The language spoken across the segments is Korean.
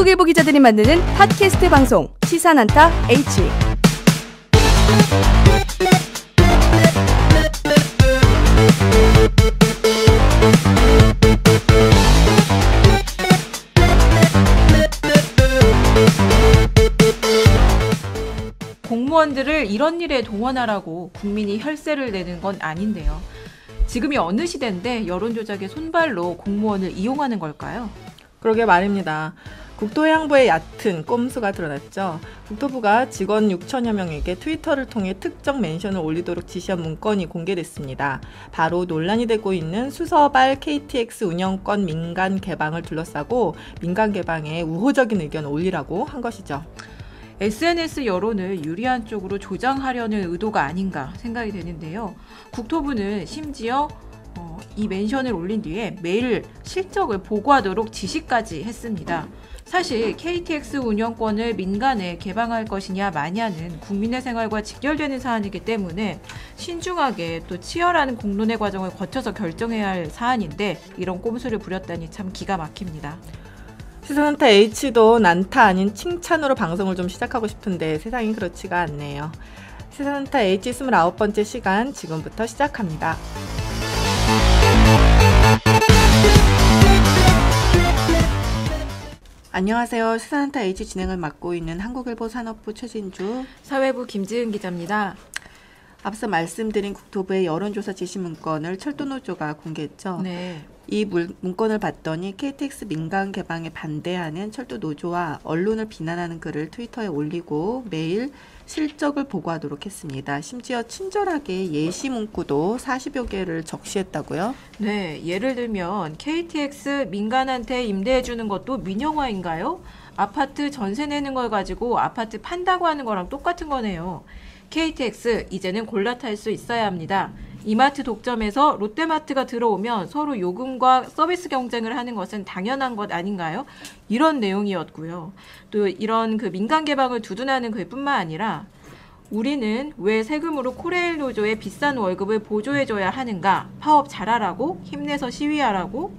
한국일보 기자들이 만드는 팟캐스트 방송 시사난타 H. 공무원들을 이런 일에 동원하라고 국민이 혈세를 내는 건 아닌데요. 지금이 어느 시대인데 여론조작의 손발로 공무원을 이용하는 걸까요? 그러게 말입니다. 국토해양부의 얕은 꼼수가 드러났죠. 국토부가 직원 6천여 명에게 트위터를 통해 특정 멘션을 올리도록 지시한 문건이 공개됐습니다. 바로 논란이 되고 있는 수서발 KTX 운영권 민간 개방을 둘러싸고 민간 개방에 우호적인 의견을 올리라고 한 것이죠. SNS 여론을 유리한 쪽으로 조장하려는 의도가 아닌가 생각이 되는데요. 국토부는 심지어 이 멘션을 올린 뒤에 매일 실적을 보고하도록 지시까지 했습니다. 사실 KTX 운영권을 민간에 개방할 것이냐 마냐는 국민의 생활과 직결되는 사안이기 때문에 신중하게 또 치열한 공론의 과정을 거쳐서 결정해야 할 사안인데 이런 꼼수를 부렸다니 참 기가 막힙니다. 시사난타 H도 난타 아닌 칭찬으로 방송을 좀 시작하고 싶은데 세상이 그렇지가 않네요. 시사난타 H 29번째 시간 지금부터 시작합니다. 안녕하세요. 시사난타 H 진행을 맡고 있는 한국일보 산업부 최진주, 사회부 김지은 기자입니다. 앞서 말씀드린 국토부의 여론조사 지시 문건을 철도노조가 공개했죠. 네. 이 문건을 봤더니 KTX 민간 개방에 반대하는 철도노조와 언론을 비난하는 글을 트위터에 올리고 매일 실적을 보고하도록 했습니다. 심지어 친절하게 예시 문구도 40여 개를 적시했다고요? 네, 예를 들면 KTX 민간한테 임대해주는 것도 민영화인가요? 아파트 전세 내는 걸 가지고 아파트 판다고 하는 거랑 똑같은 거네요. KTX 이제는 골라 탈 수 있어야 합니다. 이마트 독점에서 롯데마트가 들어오면 서로 요금과 서비스 경쟁을 하는 것은 당연한 것 아닌가요? 이런 내용이었고요. 또 이런 그 민간 개방을 두둔하는 글뿐만 아니라 우리는 왜 세금으로 코레일 노조의 비싼 월급을 보조해줘야 하는가? 파업 잘하라고? 힘내서 시위하라고?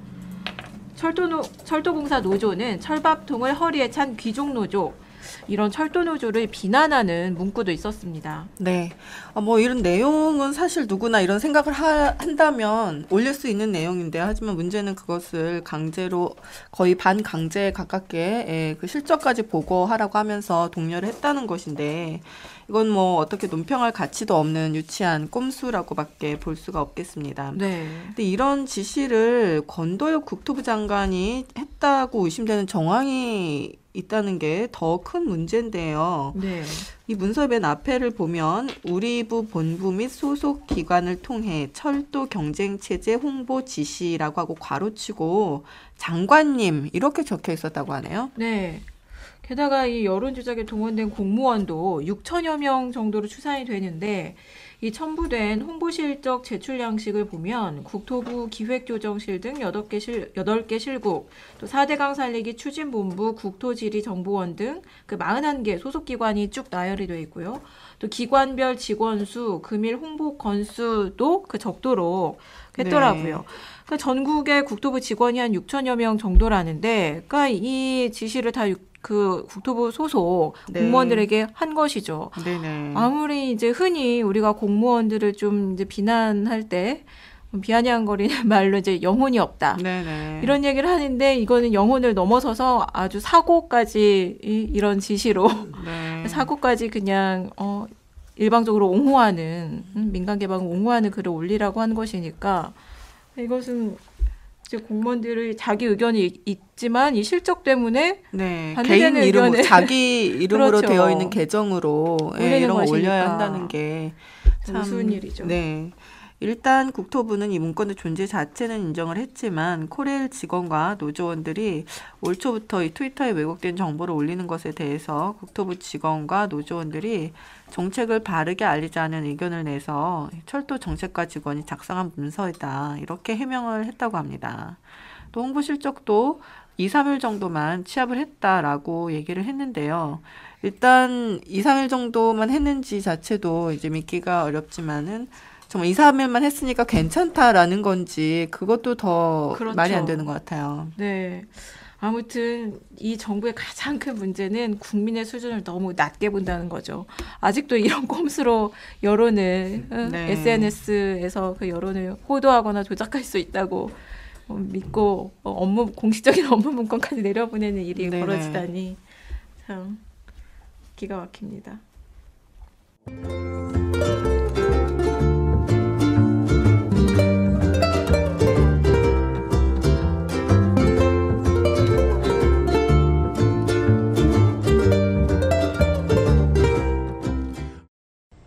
철도공사 노조는 철밥통을 허리에 찬 귀족 노조. 이런 철도 노조를 비난하는 문구도 있었습니다. 네, 뭐 이런 내용은 사실 누구나 이런 생각을 한다면 올릴 수 있는 내용인데요. 하지만 문제는 그것을 강제로 거의 반강제에 가깝게 그 실적까지 보고하라고 하면서 독려를 했다는 것인데 이건 뭐 어떻게 논평할 가치도 없는 유치한 꼼수라고밖에 볼 수가 없겠습니다. 네. 근데 이런 지시를 권도엽 국토부 장관이 했다고 의심되는 정황이 있다는 게 더 큰 문제인데요. 네. 이 문서 맨 앞에를 보면 우리부 본부 및 소속 기관을 통해 철도 경쟁체제 홍보 지시라고 하고 괄호치고 장관님 이렇게 적혀 있었다고 하네요. 네. 게다가 이 여론조작에 동원된 공무원도 6천여 명 정도로 추산이 되는데 이 첨부된 홍보실적 제출 양식을 보면 국토부 기획조정실 등 8개 실국, 또 4대강 살리기 추진본부, 국토지리정보원 등 그 41개 소속기관이 쭉 나열이 되어 있고요. 또 기관별 직원 수, 금일 홍보 건수도 그 적도록 했더라고요. 네. 그러니까 전국의 국토부 직원이 한 6천여 명 정도라는데, 그러니까 이 지시를 다 그 국토부 소속 공무원들에게 한 것이죠. 네네. 아무리 이제 흔히 우리가 공무원들을 좀 이제 비난할 때 비아냥거리는 말로 이제 영혼이 없다. 네네. 이런 얘기를 하는데 이거는 영혼을 넘어서서 아주 사고까지 이런 지시로 네. 사고까지 그냥 일방적으로 옹호하는 민간 개방을 옹호하는 글을 올리라고 하는 것이니까 이것은 이제 공무원들의 자기 의견이 있지만 이 실적 때문에 네, 반대되는 개인 이름, 의견을 자기 이름으로 그렇죠. 되어 있는 계정으로 이런 거 올려야 한다는 게 참 우스운 일이죠. 네. 일단 국토부는 이 문건의 존재 자체는 인정을 했지만 코레일 직원과 노조원들이 올 초부터 이 트위터에 왜곡된 정보를 올리는 것에 대해서 국토부 직원과 노조원들이 정책을 바르게 알리자는 의견을 내서 철도 정책과 직원이 작성한 문서이다. 이렇게 해명을 했다고 합니다. 또 홍보 실적도 2, 3일 정도만 취합을 했다라고 얘기를 했는데요. 일단 2, 3일 정도만 했는지 자체도 이제 믿기가 어렵지만은 정말 2, 3일만 했으니까 괜찮다라는 건지 그것도 더 그렇죠. 말이 안 되는 것 같아요. 네. 아무튼 이 정부의 가장 큰 문제는 국민의 수준을 너무 낮게 본다는 거죠. 아직도 이런 꼼수로 여론을 네. SNS에서 그 여론을 호도하거나 조작할 수 있다고 믿고 공식적인 업무 문건까지 내려보내는 일이 네네. 벌어지다니 참 기가 막힙니다.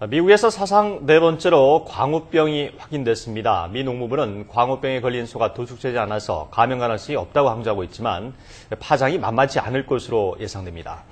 미국에서 사상 네 번째로 광우병이 확인됐습니다. 미 농무부는 광우병에 걸린 소가 도축되지 않아서 감염 가능성이 없다고 항조하고 있지만 파장이 만만치 않을 것으로 예상됩니다.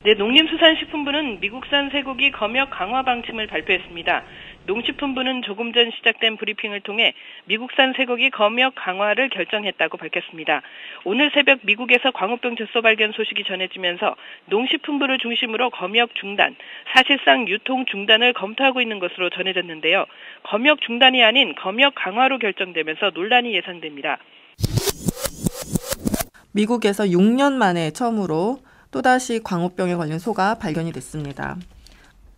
네, 농림수산식품부는 미국산 쇠고기 검역 강화 방침을 발표했습니다. 농식품부는 조금 전 시작된 브리핑을 통해 미국산 쇠고기 검역 강화를 결정했다고 밝혔습니다. 오늘 새벽 미국에서 광우병 젖소 발견 소식이 전해지면서 농식품부를 중심으로 검역 중단, 사실상 유통 중단을 검토하고 있는 것으로 전해졌는데요. 검역 중단이 아닌 검역 강화로 결정되면서 논란이 예상됩니다. 미국에서 6년 만에 처음으로 또다시 광우병에 걸린 소가 발견이 됐습니다.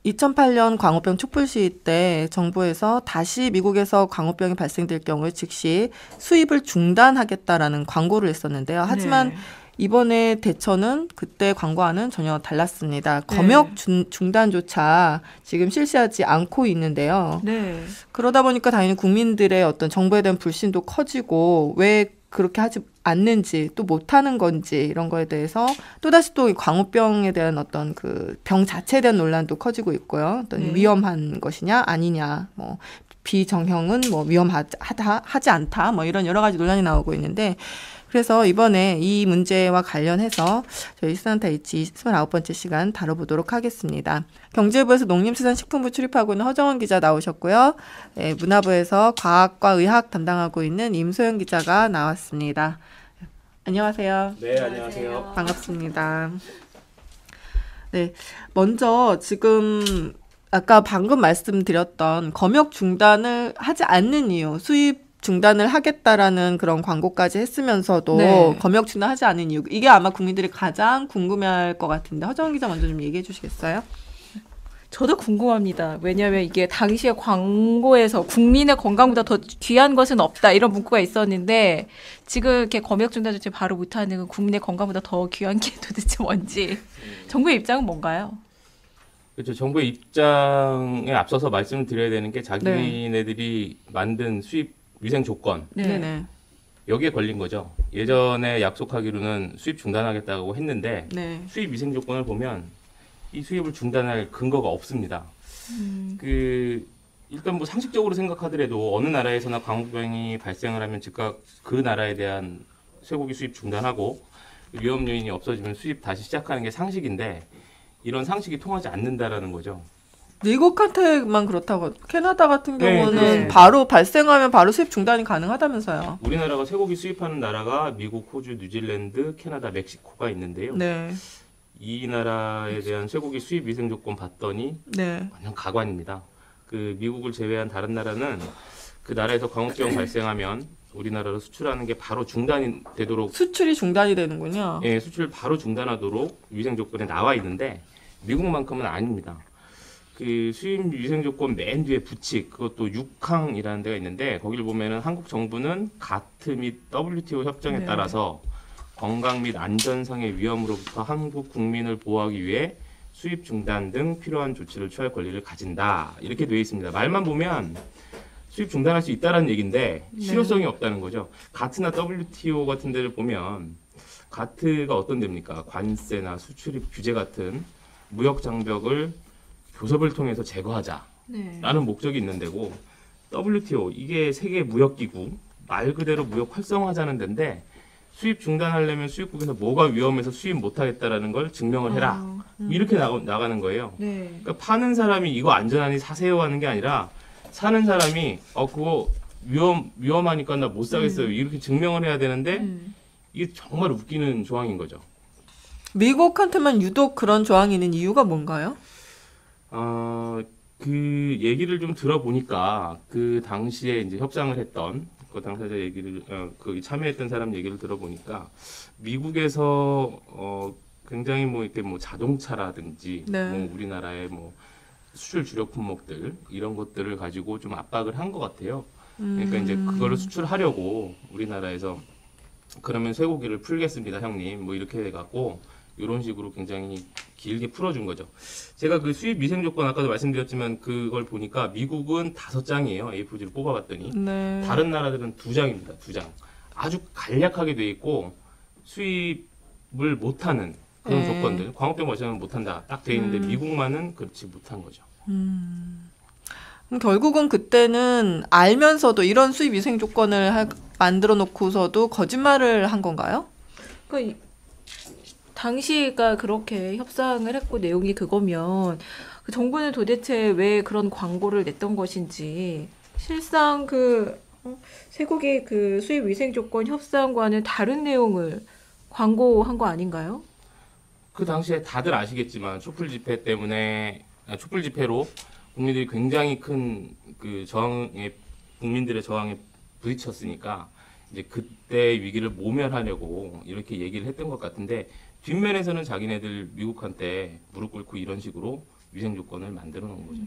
2008년 광우병 촛불 시위 때 정부에서 다시 미국에서 광우병이 발생될 경우에 즉시 수입을 중단하겠다라는 광고를 했었는데요. 하지만 이번에 대처는 그때 광고와는 전혀 달랐습니다. 검역 중단조차 지금 실시하지 않고 있는데요. 네. 그러다 보니까 당연히 국민들의 어떤 정부에 대한 불신도 커지고 왜 그렇게 하지 않는지 또 못하는 건지 이런 거에 대해서 또다시 또 광우병에 대한 어떤 그 병 자체에 대한 논란도 커지고 있고요. 어떤 위험한 것이냐 아니냐 뭐 비정형은 뭐 위험하지 않다 뭐 이런 여러 가지 논란이 나오고 있는데 그래서 이번에 이 문제와 관련해서 저희 수산타 H 29번째 시간 다뤄보도록 하겠습니다. 경제부에서 농림수산식품부 출입하고 있는 허정원 기자 나오셨고요. 네, 문화부에서 과학과 의학 담당하고 있는 임소영 기자가 나왔습니다. 안녕하세요. 네, 안녕하세요. 반갑습니다. 네, 먼저 지금 아까 방금 말씀드렸던 검역 중단을 하지 않는 이유, 수입 중단을 하겠다라는 그런 광고까지 했으면서도 네. 검역 중단하지 않은 이유, 이게 아마 국민들이 가장 궁금해할 것 같은데 허정은 기자 먼저 좀 얘기해 주시겠어요? 저도 궁금합니다. 왜냐하면 이게 당시에 광고에서 국민의 건강보다 더 귀한 것은 없다 이런 문구가 있었는데 지금 이렇게 검역 중단 조치 바로 못하는 국민의 건강보다 더 귀한 게 도대체 뭔지 정부의 입장은 뭔가요? 그렇죠. 정부의 입장에 앞서서 말씀을 드려야 되는 게 자기네들이 만든 수입 위생 조건 네네. 여기에 걸린 거죠. 예전에 약속하기로는 수입 중단하겠다고 했는데 네. 수입 위생 조건을 보면 이 수입을 중단할 근거가 없습니다. 일단 뭐 상식적으로 생각하더라도 어느 나라에서나 광우병이 발생을 하면 즉각 그 나라에 대한 쇠고기 수입 중단하고 위험 요인이 없어지면 수입 다시 시작하는 게 상식인데 이런 상식이 통하지 않는다라는 거죠. 미국한테만 그렇다고 캐나다 같은 경우는 네. 바로 발생하면 바로 수입 중단이 가능하다면서요. 우리나라가 쇠고기 수입하는 나라가 미국, 호주, 뉴질랜드, 캐나다, 멕시코가 있는데요. 네. 이 나라에 대한 쇠고기 수입 위생 조건 봤더니 네. 완전 가관입니다. 그 미국을 제외한 다른 나라는 그 나라에서 광우병 발생하면 우리나라로 수출하는 게 바로 중단이 되도록 수출이 중단이 되는군요. 예, 수출 바로 중단하도록 위생 조건에 나와 있는데 미국만큼은 아닙니다. 그 수입 위생 조건 맨 뒤에 부칙 그것도 6항이라는 데가 있는데 거기를 보면은 한국 정부는 가트 및 WTO 협정에 따라서 건강 및 안전상의 위험으로부터 한국 국민을 보호하기 위해 수입 중단 등 필요한 조치를 취할 권리를 가진다 이렇게 되어 있습니다. 말만 보면 수입 중단할 수 있다라는 얘기인데 실효성이 없다는 거죠. 가트나 WTO 같은 데를 보면 가트가 어떤 데입니까? 관세나 수출입 규제 같은 무역 장벽을 교섭을 통해서 제거하자라는 목적이 있는 데고 WTO 이게 세계 무역기구 말 그대로 무역 활성화하자는 데인데 수입 중단하려면 수입국에서 뭐가 위험해서 수입 못하겠다라는 걸 증명을 해라 이렇게 나가는 거예요. 그러니까 파는 사람이 이거 안전하니 사세요 하는 게 아니라 사는 사람이 그거 위험하니까 나 못 사겠어요 이렇게 증명을 해야 되는데 이게 정말 웃기는 조항인 거죠. 미국한테만 유독 그런 조항이 있는 이유가 뭔가요? 그 얘기를 좀 들어보니까 그 당시에 이제 협상을 했던 그 당사자 얘기를 거기 참여했던 사람 얘기를 들어보니까 미국에서 굉장히 뭐 이렇게 뭐 자동차라든지 네. 뭐 우리나라의 뭐 수출 주력 품목들 이런 것들을 가지고 좀 압박을 한 것 같아요. 그러니까 이제 그거를 수출하려고 우리나라에서 그러면 쇠고기를 풀겠습니다, 형님. 뭐 이렇게 해갖고 이런 식으로 굉장히 길게 풀어준 거죠. 제가 그 수입 위생 조건 아까도 말씀드렸지만 그걸 보니까 미국은 5장이에요. A4지를 뽑아봤더니 네. 다른 나라들은 2장입니다. 2장. 아주 간략하게 돼 있고 수입을 못하는 그런 네. 조건들. 광우병 마시면 못한다. 딱 돼 있는데 미국만은 그렇지 못한 거죠. 그럼 결국은 그때는 알면서도 이런 수입 위생 조건을 만들어 놓고서도 거짓말을 한 건가요? 그러니까 당시가 그렇게 협상을 했고 내용이 그거면 그 정부는 도대체 왜 그런 광고를 냈던 것인지 실상 그 쇠고기 그 수입 위생 조건 협상과는 다른 내용을 광고한 거 아닌가요? 그 당시에 다들 아시겠지만 촛불 집회로 국민들이 굉장히 큰 그 국민들의 저항에 부딪혔으니까 이제 그때 위기를 모면하려고 이렇게 얘기를 했던 것 같은데 뒷면에서는 자기네들 미국한테 무릎 꿇고 이런 식으로 위생 조건을 만들어 놓은 거죠.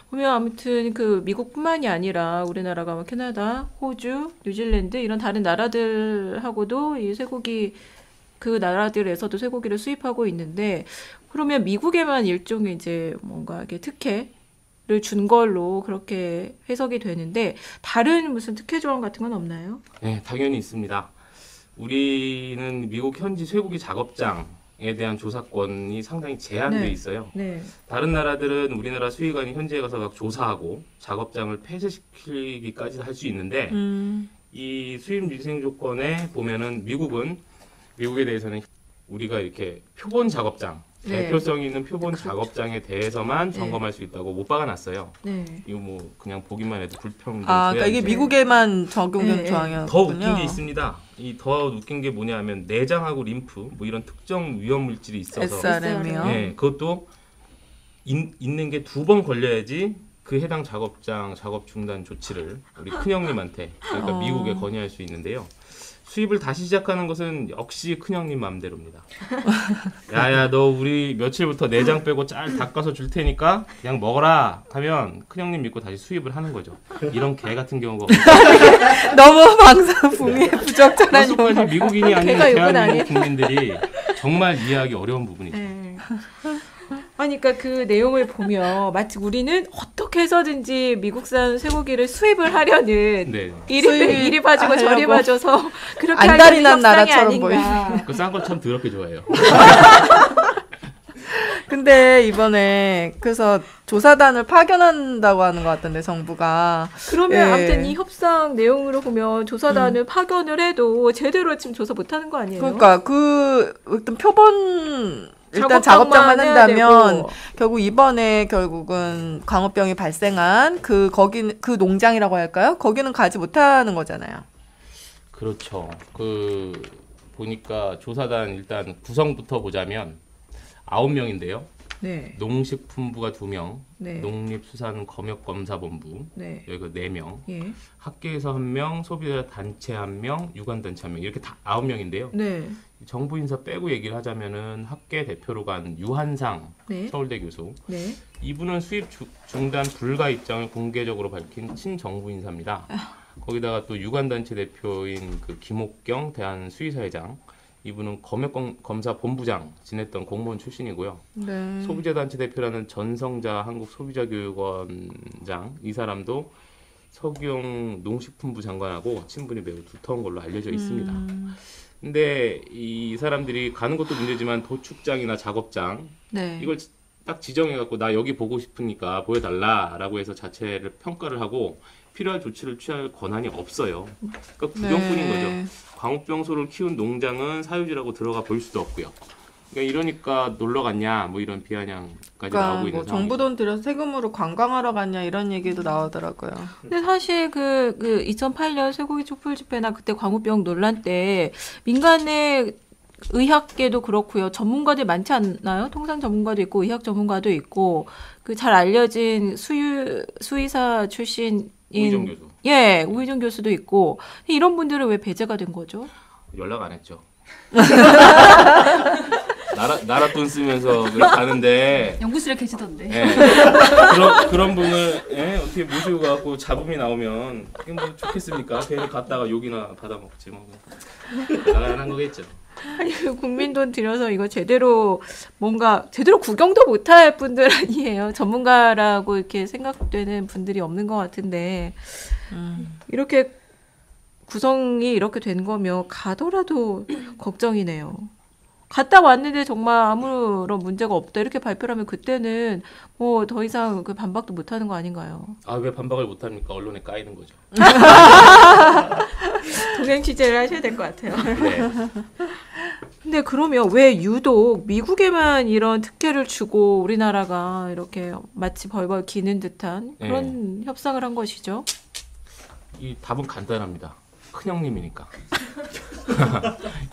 보면 아무튼 그 미국뿐만이 아니라 우리나라가 뭐 캐나다, 호주, 뉴질랜드 이런 다른 나라들하고도 이 쇠고기 그 나라들에서도 쇠고기를 수입하고 있는데 그러면 미국에만 일종의 이제 뭔가 이렇게 특혜를 준 걸로 그렇게 해석이 되는데 다른 무슨 특혜 조항 같은 건 없나요? 네, 당연히 있습니다. 우리는 미국 현지 쇠고기 작업장에 대한 조사권이 상당히 제한돼 있어요. 네. 다른 나라들은 우리나라 수의관이 현지에 가서 막 조사하고 작업장을 폐쇄시키기까지 할 수 있는데 이 수입 위생 조건에 보면은 미국에 대해서는 우리가 이렇게 표본 작업장 네. 대표성 있는 표본 그렇죠. 작업장에 대해서만 점검할 수 있다고 못 박아놨어요. 네. 이거 뭐 그냥 보기만 해도 불평. 그러니까 이게 미국에만 적용된 네, 네. 조항이었군요. 더 웃긴 게 있습니다. 이 더 웃긴 게 뭐냐면 내장하고 림프 뭐 이런 특정 위험 물질이 있어서 SRM이요. 네, 그것도 있는 게 2번 걸려야지 그 해당 작업장 작업 중단 조치를 우리 큰형님한테 그러니까 미국에 건의할 수 있는데요. 수입을 다시 시작하는 것은 역시 큰형님 마음대로입니다. 야야 너 우리 며칠부터 내장 빼고 잘 닦아서 줄 테니까 그냥 먹어라 하면 큰형님 믿고 다시 수입을 하는 거죠. 이런 개 같은 경우가 없어요. 너무 방사풍에 부적절한 그것까지 용어. 미국인이 아닌 걔가 욕은 대한민국 국민들이 정말 이해하기 어려운 부분이죠. 네. 아니, 그러니까 그 내용을 보면 마치 우리는 어떻게 해서든지 미국산 쇠고기를 수입을 하려는 네. 이리 봐주고 저리 하려고. 봐줘서 그렇게 안달이 난 하려는 협상이 나라처럼 아닌가. 그 싼 거 참 더럽게 좋아해요. 근데 이번에 그래서 조사단을 파견한다고 하는 것 같던데 정부가. 그러면 예. 아무튼 이 협상 내용으로 보면 조사단을 파견을 해도 제대로 지금 조사 못하는 거 아니에요? 그러니까 그 어떤 표본 일단 작업장만 작업장만 해야 한다면 되고. 결국 이번에 결국은 광우병이 발생한 그 농장이라고 할까요? 거기는 가지 못하는 거잖아요. 그렇죠. 그 보니까 조사단 일단 구성부터 보자면 9명인데요. 네. 농식품부가 2명, 네. 농립수산검역검사본부 네. 여기가 4명, 예. 학계에서 1명, 소비자 단체 1명, 유관단체 1명 이렇게 다 9명인데요. 네. 정부 인사 빼고 얘기를 하자면은 학계 대표로 간 유한상 네. 서울대 교수. 네. 이분은 수입 중단 불가 입장을 공개적으로 밝힌 친정부 인사입니다. 거기다가 또 유관단체 대표인 그 김옥경 대한수의사회장. 이분은 검역검사 본부장 지냈던 공무원 출신이고요. 네. 소비자단체 대표라는 전성자 한국소비자교육원장 이 사람도 서기용 농식품부 장관하고 친분이 매우 두터운 걸로 알려져 있습니다. 근데 이 사람들이 가는 것도 문제지만 도축장이나 작업장 네. 이걸 딱 지정해갖고 나 여기 보고 싶으니까 보여달라라고 해서 자체를 평가를 하고 필요한 조치를 취할 권한이 없어요. 그러니까 구경꾼인 거죠. 광우병소를 키운 농장은 사유지라고 들어가 볼 수도 없고요. 그러니까 이러니까 놀러 갔냐 뭐 이런 비아냥까지 그러니까 나오고 있는 뭐 상황이죠. 정부 돈 들여서 세금으로 관광하러 갔냐 이런 얘기도 나오더라고요. 근데 사실 그 2008년 쇠고기 촛불 집회나 그때 광우병 논란 때 민간의 의학계도 그렇고요. 전문가들 많지 않나요? 통상 전문가도 있고 의학 전문가도 있고 그 잘 알려진 수의사 출신인 우희정 교수. 예, 우희정 교수도 있고 이런 분들은 왜 배제가 된 거죠? 연락 안 했죠. 나라 돈 쓰면서 가는데 연구실에 계시던데. 예, 그런 분을 어떻게 모시고 가고 잡음이 나오면 그게 뭐 좋겠습니까? 괜히 갔다가 욕이나 받아먹지 뭐. 나가는 거겠죠. 아니 국민 돈 들여서 이거 제대로 뭔가 제대로 구경도 못할 분들 아니에요. 전문가라고 이렇게 생각되는 분들이 없는 것 같은데 이렇게 구성이 이렇게 된 거면 가더라도 걱정이네요. 갔다 왔는데 정말 아무런 문제가 없다 이렇게 발표를 하면 그때는 뭐 더 이상 그 반박도 못하는 거 아닌가요? 아, 왜 반박을 못합니까? 언론에 까이는 거죠. 동행 취재를 하셔야 될 것 같아요. 네. 근데 그러면 왜 유독 미국에만 이런 특혜를 주고 우리나라가 이렇게 마치 벌벌 기는 듯한 그런 협상을 한 것이죠? 이 답은 간단합니다. 큰형님이니까.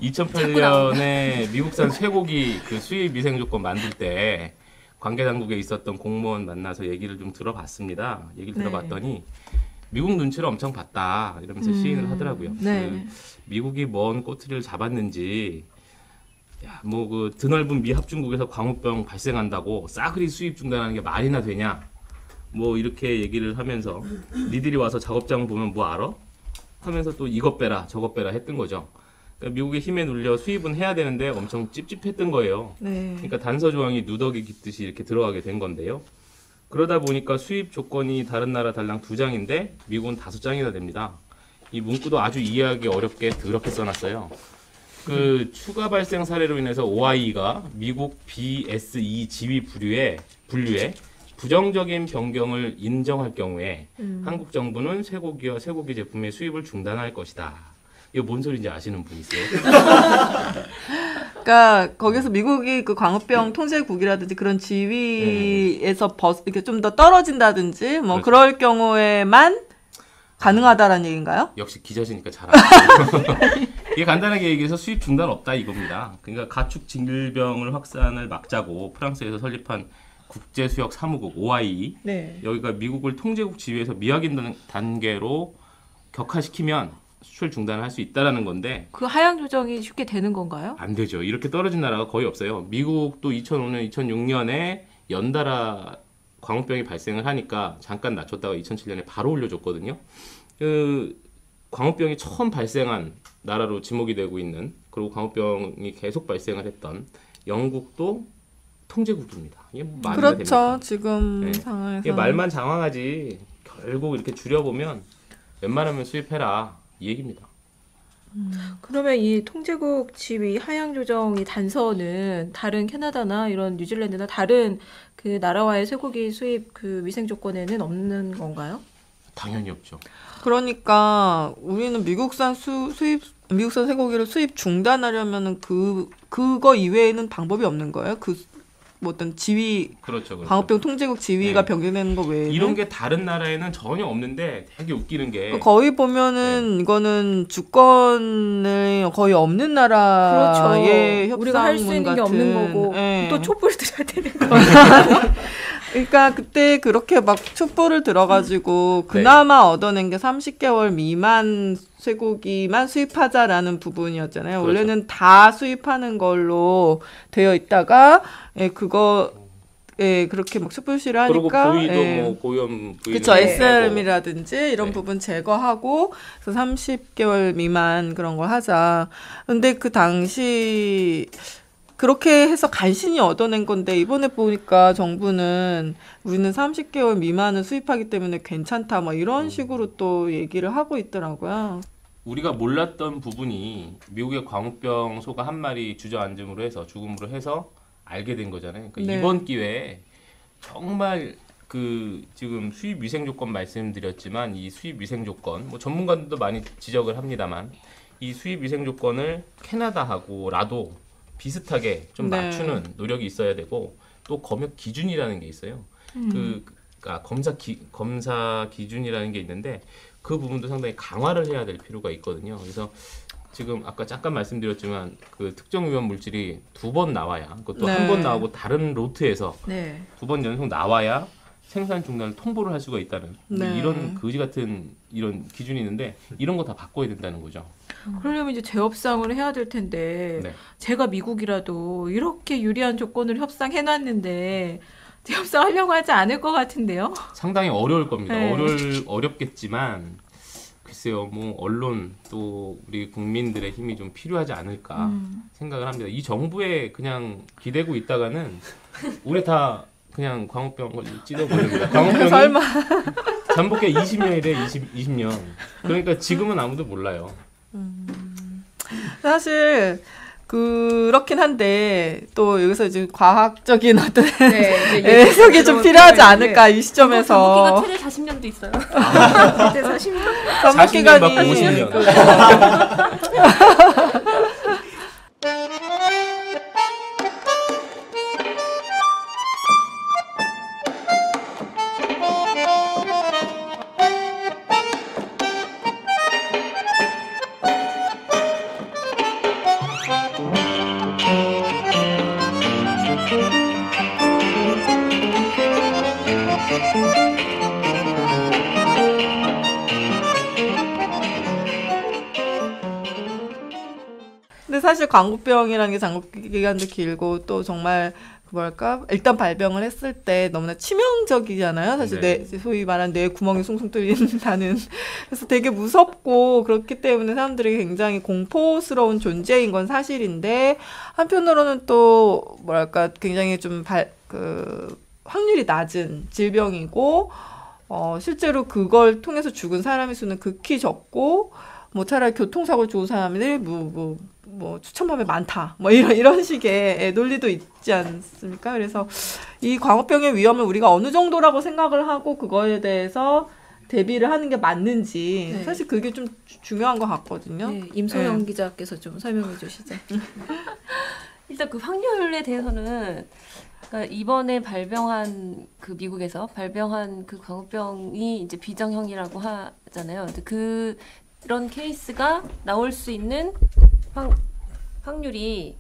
2008년에 미국산 쇠고기 그 수입 위생 조건 만들 때 관계 당국에 있었던 공무원 만나서 얘기를 좀 들어봤습니다. 얘기를 들어봤더니 미국 눈치를 엄청 봤다 이러면서 시인을 하더라고요. 그 미국이 뭔 꼬투리를 잡았는지 뭐 그 드넓은 미 합중국에서 광우병 발생한다고 싸그리 수입 중단하는 게 말이나 되냐 뭐 이렇게 얘기를 하면서 니들이 와서 작업장 보면 뭐 알아? 하면서 또 이것 빼라 저것 빼라 했던 거죠. 그러니까 미국의 힘에 눌려 수입은 해야 되는데 엄청 찝찝했던 거예요. 그러니까 단서 조항이 누더기 깃듯이 이렇게 들어가게 된 건데요. 그러다 보니까 수입 조건이 다른 나라 달랑 2장인데 미국은 5장이나 됩니다. 이 문구도 아주 이해하기 어렵게 더럽게 써놨어요. 그 추가 발생 사례로 인해서 OIE가 미국 BSE 지위 분류에 부정적인 변경을 인정할 경우에 한국 정부는 쇠고기와 쇠고기 제품의 수입을 중단할 것이다. 이거 뭔 소리인지 아시는 분 있어요? 그러니까 거기서 미국이 그 광우병 통제국이라든지 그런 지위에서 이렇게 좀 더 떨어진다든지 뭐 그렇죠. 그럴 경우에만 가능하다라는 얘기인가요? 역시 기자시니까 잘 아시죠. 이게 간단하게 얘기해서 수입 중단 없다 이겁니다. 그러니까 가축 질병을 확산을 막자고 프랑스에서 설립한 국제수역 사무국 OIE 여기가 미국을 통제국 지위에서 미확인 단계로 격하시키면 수출 중단을 할 수 있다라는 건데 그 하향 조정이 쉽게 되는 건가요? 안 되죠. 이렇게 떨어진 나라가 거의 없어요. 미국도 2005년, 2006년에 연달아 광우병이 발생을 하니까 잠깐 낮췄다가 2007년에 바로 올려줬거든요. 그 광우병이 처음 발생한 나라로 지목이 되고 있는 그리고 광우병이 계속 발생을 했던 영국도 통제국입니다. 이게 뭐 말이 그렇죠. 됩니까? 지금 상황에서 이게 말만 장황하지 결국 이렇게 줄여보면 웬만하면 수입해라 이 얘기입니다. 그러면 이 통제국 지위 하향 조정이 단서는 다른 캐나다나 이런 뉴질랜드나 다른 그 나라와의 쇠고기 수입 그 위생 조건에는 없는 건가요? 당연히 없죠. 그러니까 우리는 미국산 쇠고기를 수입 중단하려면은 그거 이외에는 방법이 없는 거예요. 뭐 어떤 지위, 그렇죠. 광우병 통제국 지위가 변경되는 거 외에는 이런 게 다른 나라에는 전혀 없는데 되게 웃기는 게 거의 보면은 이거는 주권을 거의 없는 나라의 협상문 우리가 할 수 있는 게 없는 거고 또 촛불 들어야 되는 거. 그러니까 그때 그렇게 막 촛불을 들어가지고 그나마 얻어낸 게 30개월 미만 쇠고기만 수입하자라는 부분이었잖아요. 그렇죠. 원래는 다 수입하는 걸로 되어 있다가 그렇게 막 촛불시를 하니까 그리고 부위도 뭐 고염 부위 그렇죠. SRM이라든지 이런 부분 제거하고 그래서 30개월 미만 그런 걸 하자. 근데 그 당시 그렇게 해서 간신히 얻어낸 건데 이번에 보니까 정부는 우리는 30개월 미만은 수입하기 때문에 괜찮다 뭐 이런 식으로 또 얘기를 하고 있더라고요. 우리가 몰랐던 부분이 미국의 광우병 소가 한 마리 주저앉음으로 해서 죽음으로 해서 알게 된 거잖아요. 그러니까 이번 기회에 정말 그 지금 수입 위생 조건 말씀드렸지만 이 수입 위생 조건 뭐 전문가들도 많이 지적을 합니다만 이 수입 위생 조건을 캐나다하고라도 비슷하게 좀 맞추는 노력이 있어야 되고 또 검역 기준이라는 게 있어요. 그러니까 검사 기준이라는 게 있는데 그 부분도 상당히 강화를 해야 될 필요가 있거든요. 그래서 지금 아까 잠깐 말씀드렸지만 그 특정 위험 물질이 2번 나와야 그것도 한 번 나오고 다른 로트에서 2번 연속 나와야 생산 중단을 통보를 할 수가 있다는 네. 이런 거지 같은 이런 기준이 있는데 이런 거 다 바꿔야 된다는 거죠. 그러려면 이제 재협상을 해야 될 텐데 네. 제가 미국이라도 이렇게 유리한 조건을 협상해놨는데 재협상하려고 하지 않을 것 같은데요. 상당히 어려울 겁니다. 네. 어렵겠지만 글쎄요, 뭐 언론 또 우리 국민들의 힘이 좀 필요하지 않을까 생각을 합니다. 이 정부에 그냥 기대고 있다가는 우리 다 그냥 광우병 찌려버립니다. 광우병이 설마. 잠복해 20년이래 20년. 그러니까 지금은 아무도 몰라요. 사실 그렇긴 한데 또 여기서 이제 과학적인 어떤 네, 해석이 좀 필요하지 않을까 이 시점에서. 잠복기가 최대 40년도 있어요. 그때 40년. 40년 받고 50년. 근데 사실 광우병이라는 게 장기 기간도 길고 또 정말 뭐랄까 일단 발병을 했을 때 너무나 치명적이잖아요. 사실 네. 소위 말하는 뇌 구멍이 숭숭 뚫린다는 그래서 되게 무섭고 그렇기 때문에 사람들이 굉장히 공포스러운 존재인 건 사실인데 한편으로는 또 뭐랄까 굉장히 좀 확률이 낮은 질병이고 실제로 그걸 통해서 죽은 사람의 수는 극히 적고 뭐 차라리 교통사고 죽은 사람들이 뭐 수천만 배 많다. 뭐 이런 식의 논리도 있지 않습니까? 그래서 이 광우병의 위험을 우리가 어느 정도라고 생각을 하고 그거에 대해서 대비를 하는 게 맞는지 네. 사실 그게 좀 중요한 것 같거든요. 네, 임소영 기자께서 좀 설명해 주시죠. 일단 그 확률에 대해서는 그러니까 이번에 미국에서 발병한 그 광우병이 이제 비정형이라고 하잖아요. 근데 그런 케이스가 나올 수 있는 확률이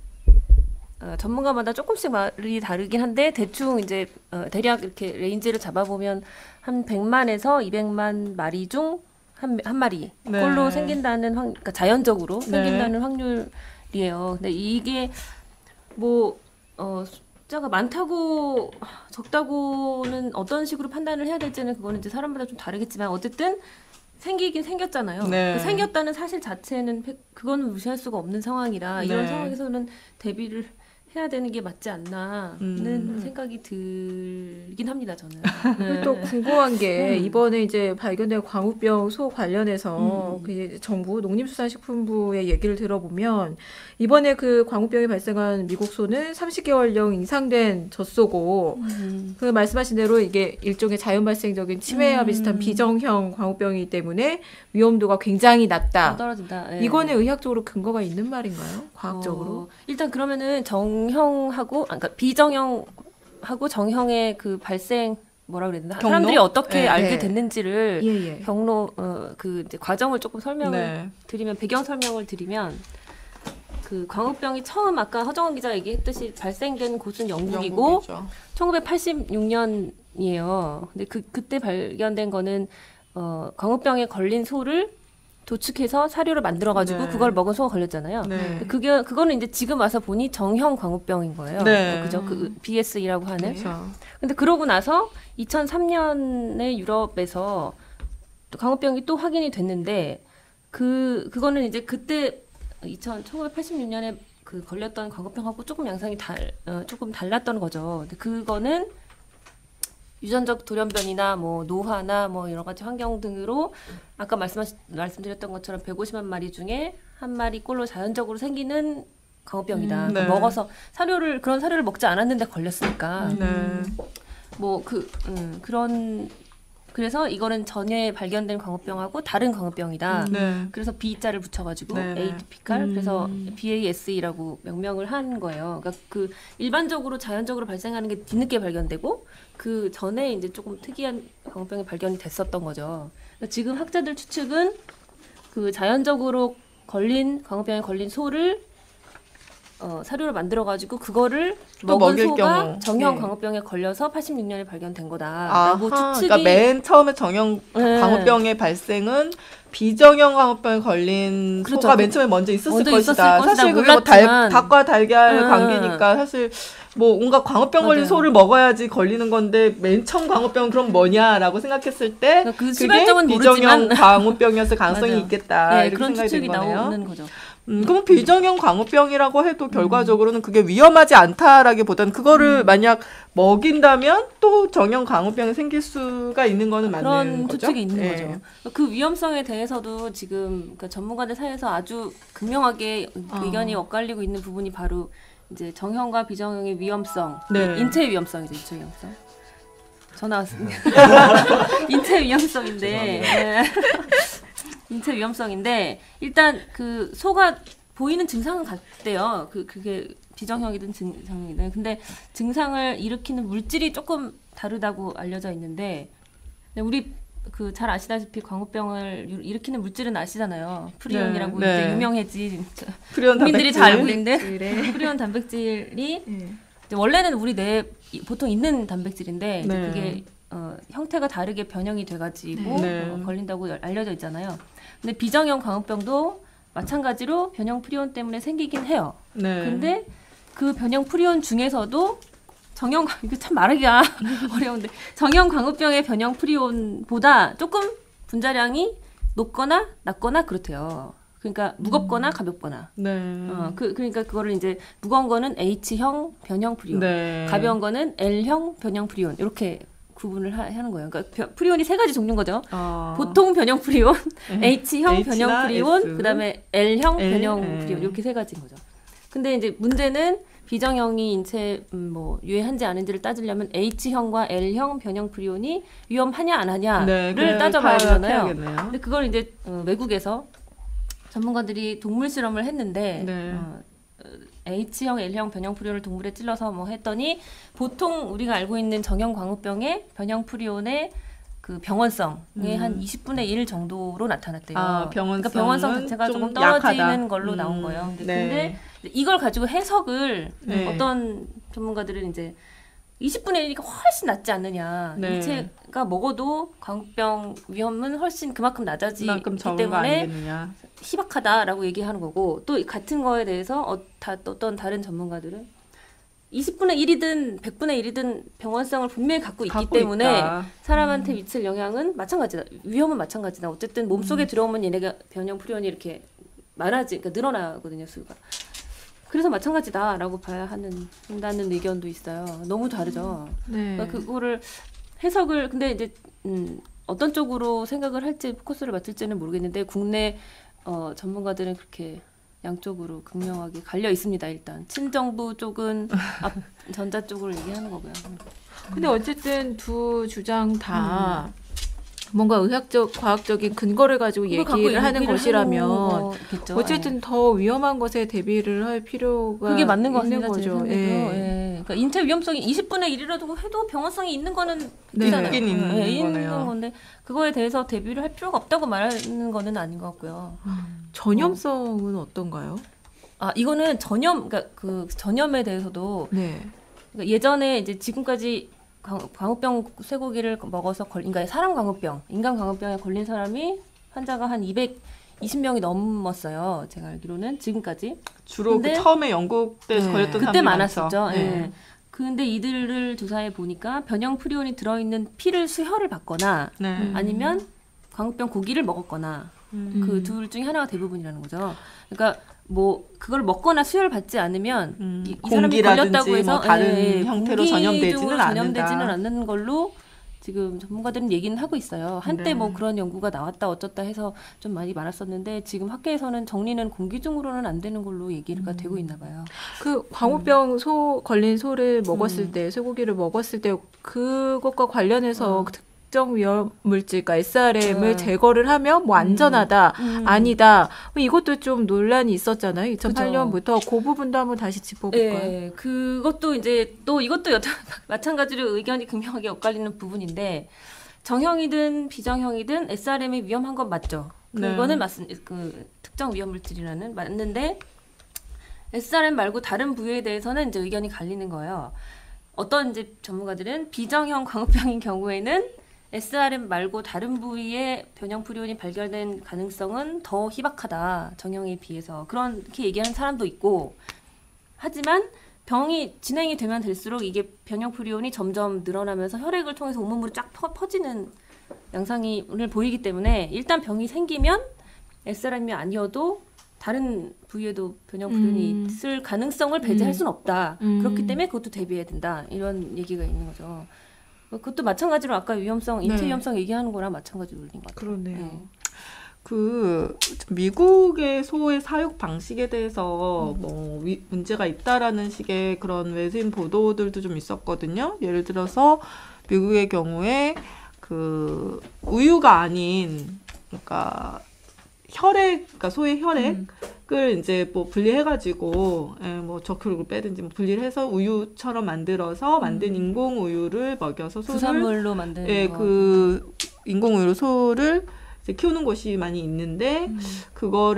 전문가마다 조금씩 말이 다르긴 한데 대충 이제 대략 이렇게 레인지를 잡아보면 한 100만에서 200만 마리 중 한 마리 네. 꼴로 생긴다는 그러니까 자연적으로 네. 생긴다는 확률이에요. 근데 이게 뭐 숫자가 많다고 적다고는 어떤 식으로 판단을 해야 될지는 그거는 이제 사람마다 좀 다르겠지만 어쨌든 생기긴 생겼잖아요. 네. 그 생겼다는 사실 자체는 그거는 무시할 수가 없는 상황이라 이런 네. 상황에서는 대비를 해야 되는 게 맞지 않나는 생각이 들긴 합니다. 저는. 네. 또 궁금한 게 이번에 이제 발견된 광우병 소 관련해서 그 정부 농림수산식품부의 얘기를 들어보면 이번에 그 광우병이 발생한 미국 소는 30개월령 이상 된 젖소고 그 말씀하신 대로 이게 일종의 자연 발생적인 치매와 비슷한 비정형 광우병이기 때문에 위험도가 굉장히 낮다. 떨어진다. 네. 이거는 의학적으로 근거가 있는 말인가요? 과학적으로? 일단 그러면은 정형하고 그러니까 비정형하고 정형의 그 발생 뭐라 그래야 되나? 경로? 사람들이 어떻게 네. 알게 네. 됐는지를 예. 경로 그 이제 과정을 조금 설명을 네. 드리면 배경 설명을 드리면 그 광우병이 처음 아까 허정원 기자가 얘기했듯이 발생된 곳은 영국이고 영국이죠. 1986년이에요. 근데 그때 발견된 거는 광우병에 걸린 소를 도축해서 사료를 만들어가지고 네. 그걸 먹은 소가 걸렸잖아요. 네. 그거는 이제 지금 와서 보니 정형 광우병인 거예요. 네. 그죠? 그 BSE라고 하는. 그렇죠. 근데 그러고 나서 2003년에 유럽에서 또 광우병이 또 확인이 됐는데 그거는 이제 그때 1986년에 그 걸렸던 광우병하고 조금 양상이 조금 달랐던 거죠. 근데 그거는 유전적 돌연변이나 뭐 노화나 뭐 여러 가지 환경 등으로 아까 말씀드렸던 것처럼 150만 마리 중에 한 마리 꼴로 자연적으로 생기는 광우병이다. 네. 먹어서 그런 사료를 먹지 않았는데 걸렸으니까. 네. 뭐 그래서 이거는 전에 발견된 광우병하고 다른 광우병이다. 네. 그래서 B자를 붙여가지고 네. 에이티피칼 그래서 BASE라고 명명을 한 거예요. 그러니까 그 일반적으로 자연적으로 발생하는 게 뒤늦게 발견되고 그 전에 이제 조금 특이한 광우병이 발견이 됐었던 거죠. 그러니까 지금 학자들 추측은 그 자연적으로 광우병에 걸린 소를 사료를 만들어가지고 그거를 또 먹은 먹일 소가 경우. 정형 네. 광우병에 걸려서 86년에 발견된 거다라고 아하, 추측이. 그러니까 맨 처음에 정형 네. 광우병의 발생은 비정형 광우병에 걸린 그렇죠. 소가 맨 처음에 먼저 있었을 먼저 것이다. 있었을 것이다. 사실 그게 뭐 몰랐지만. 닭과 달걀 음. 관계니까 사실 뭐 온갖 광우병 걸린 맞아요. 소를 먹어야지 걸리는 건데 맨 처음 광우병은 그럼 뭐냐라고 생각했을 때 그 그게 시발점은 비정형 모르지만. 광우병이었을 가능성이 맞아요. 있겠다. 네, 이렇게 그런 생각이 된 추측이 거네요. 나오는 거죠. 그럼 비정형 광우병이라고 해도 결과적으로는 그게 위험하지 않다라기보다는 그거를 만약 먹인다면 또 정형 광우병이 생길 수가 있는 거는 맞는 그런 거죠. 추측이 있는 예. 거죠. 그 위험성에 대해서도 지금 그러니까 전문가들 사이에서 아주 극명하게 의견이 엇갈리고 있는 부분이 바로 이제 정형과 비정형의 위험성, 네. 인체 위험성이죠, 인체 위험성. 전화 왔습니다. 인체 위험성인데, 네. 인체 위험성인데 일단 그 소가 보이는 증상은 같대요. 그게 비정형이든 정형이든. 근데 증상을 일으키는 물질이 조금 다르다고 알려져 있는데, 우리 그 잘 아시다시피 광우병을 일으키는 물질은 아시잖아요. 프리온이라고 네, 이제 네. 유명해진 프리온 국민들이 단백질. 잘 알고 있는데 프리온 단백질이 이제 원래는 우리 뇌에 보통 있는 단백질인데 이제 네. 그게 형태가 다르게 변형이 돼가지고 네. 걸린다고 알려져 있잖아요. 근데 비정형 광우병도 마찬가지로 변형 프리온 때문에 생기긴 해요. 네. 근데 그 변형 프리온 중에서도 정형 이거 참 말하기가 어려운데 정형 광우병의 변형 프리온보다 조금 분자량이 높거나 낮거나 그렇대요. 그러니까 무겁거나 가볍거나. 네. 그러니까 그거를 이제 무거운 거는 H형 변형 프리온, 네. 가벼운 거는 L형 변형 프리온 이렇게 구분을 하는 거예요. 그러니까 프리온이 세 가지 종류인 거죠. 보통 변형 프리온, H형 H나 변형 프리온, S. 그다음에 L형 L, 변형 네. 프리온 이렇게 세 가지인 거죠. 근데 이제 문제는 비정형이 인체 뭐 유해한지 아닌지를 따지려면 H형과 L형 변형 프리온이 위험하냐 안 하냐를 네, 따져봐야 되잖아요. 파악해야겠네요. 근데 그걸 이제 외국에서 전문가들이 동물 실험을 했는데 네. H형, L형 변형 프리온을 동물에 찔러서 뭐 했더니 보통 우리가 알고 있는 정형 광우병의 변형 프리온의 그 병원성이 한 20분의 1 정도로 나타났대요. 병원성은 그러니까 병원성 자체가 좀 조금 떨어지는 약하다. 걸로 나온 거예요. 네. 근데 이걸 가지고 해석을 네. 어떤 전문가들은 이제 20분의 1이니까 훨씬 낫지 않느냐. 네. 인체가 먹어도 광우병 위험은 훨씬 그만큼 낮아지기 그만큼 적은 거 때문에 아니겠느냐. 희박하다라고 얘기하는 거고 또 같은 거에 대해서 어떤 다른 전문가들은 20분의 1이든 100분의 1이든 병원성을 분명히 갖고 있기 때문에 있다. 사람한테 미칠 영향은 마찬가지다. 위험은 마찬가지다. 어쨌든 몸속에 들어오면 얘네가 변형 프리온이 이렇게 그러니까 늘어나거든요, 수가. 그래서 마찬가지다라고 봐야 한다는 의견도 있어요. 너무 다르죠. 네. 그러니까 그거를 해석을 근데 이제 어떤 쪽으로 생각을 할지 포커스를 맞출지는 모르겠는데 국내 전문가들은 그렇게 양쪽으로 극명하게 갈려 있습니다. 일단 친정부 쪽은 전자 쪽으로 얘기하는 거고요. 근데 어쨌든 두 주장 다 뭔가 의학적, 과학적인 근거를 가지고 얘기를 하는 것이라면 거겠죠. 어쨌든 더 위험한 것에 대비를 할 필요가 그게 맞는 것 있는 같습니다. 거죠. 제 생각에도. 예. 그러니까 인체 위험성이 20분의 1이라도 해도 병원성이 있는 거는 있잖아요. 있긴 있는 거네요. 건데 그거에 대해서 대비를 할 필요가 없다고 말하는 거는 아닌 것 같고요. 전염성은 어떤가요? 이거는 그러니까 그 전염에 대해서도 네. 그러니까 예전에 이제 지금까지 광우병 쇠고기를 먹어서 그러니까 사람 광우병, 인간 광우병에 걸린 사람이 환자가 한 220명이 넘었어요. 제가 알기로는 지금까지. 주로 근데 처음에 영국에서 네. 걸렸던 그때 사람들이 많았었죠. 많죠. 예. 네. 근데 이들을 조사해 보니까 변형 프리온이 들어있는 피를 수혈을 받거나 네. 아니면 광우병 고기를 먹었거나 그 둘 중에 하나가 대부분이라는 거죠. 그러니까 뭐 그걸 먹거나 수혈 받지 않으면 이 사람이 공기라든지 걸렸다고 해서 뭐 다른 형태로 공기 전염되지는 쪽으로 않는다. 전염되지는 않는 걸로 지금 전문가들은 얘기는 하고 있어요. 한때 네. 뭐 그런 연구가 나왔다 어쩌다 해서 좀 많이 많았었는데 지금 학계에서는 정리는 공기 중으로는 안 되는 걸로 얘기가 되고 있나 봐요. 그 광우병 걸린 소를 먹었을 때, 쇠고기를 먹었을 때 그것과 관련해서 특정 위험 물질, 그러니까 SRM을 제거를 하면 뭐 안전하다, 아니다. 이것도 좀 논란이 있었잖아요. 2008년부터 그 부분도 한번 다시 짚어볼까요? 네, 그것도 이제 또 이것도 마찬가지로 의견이 극명하게 엇갈리는 부분인데 정형이든 비정형이든 SRM이 위험한 건 맞죠. 그거는 그 특정 위험 물질이라는 맞는데 SRM 말고 다른 부위에 대해서는 이제 의견이 갈리는 거예요. 어떤 이제 전문가들은 비정형 광우병인 경우에는 SRM 말고 다른 부위에 변형프리온이 발견된 가능성은 더 희박하다. 정형에 비해서. 그렇게 얘기하는 사람도 있고 하지만 병이 진행이 되면 될수록 이게 변형프리온이 점점 늘어나면서 혈액을 통해서 온몸으로 쫙 퍼지는 양상을 보이기 때문에 일단 병이 생기면 SRM이 아니어도 다른 부위에도 변형프리온이 있을 가능성을 배제할 수는 없다. 그렇기 때문에 그것도 대비해야 된다. 이런 얘기가 있는 거죠. 그것도 마찬가지로 아까 위험성, 인체 위험성 얘기하는 거랑 마찬가지로 울린 것 같아요. 그러네요. 네. 그 미국의 소의 사육 방식에 대해서 뭐 문제가 있다라는 식의 그런 외신 보도들도 좀 있었거든요. 예를 들어서 미국의 경우에 그 우유가 아닌 그러니까 그러니까 소의 혈액을 이제 뭐 분리해가지고 뭐 적혈을 빼든지 뭐 분리를 해서 우유처럼 만들어서 만든 인공 우유를 먹여서 소를 부산물로 만드는 거. 그 인공 우유로 소를 이제 키우는 곳이 많이 있는데 그거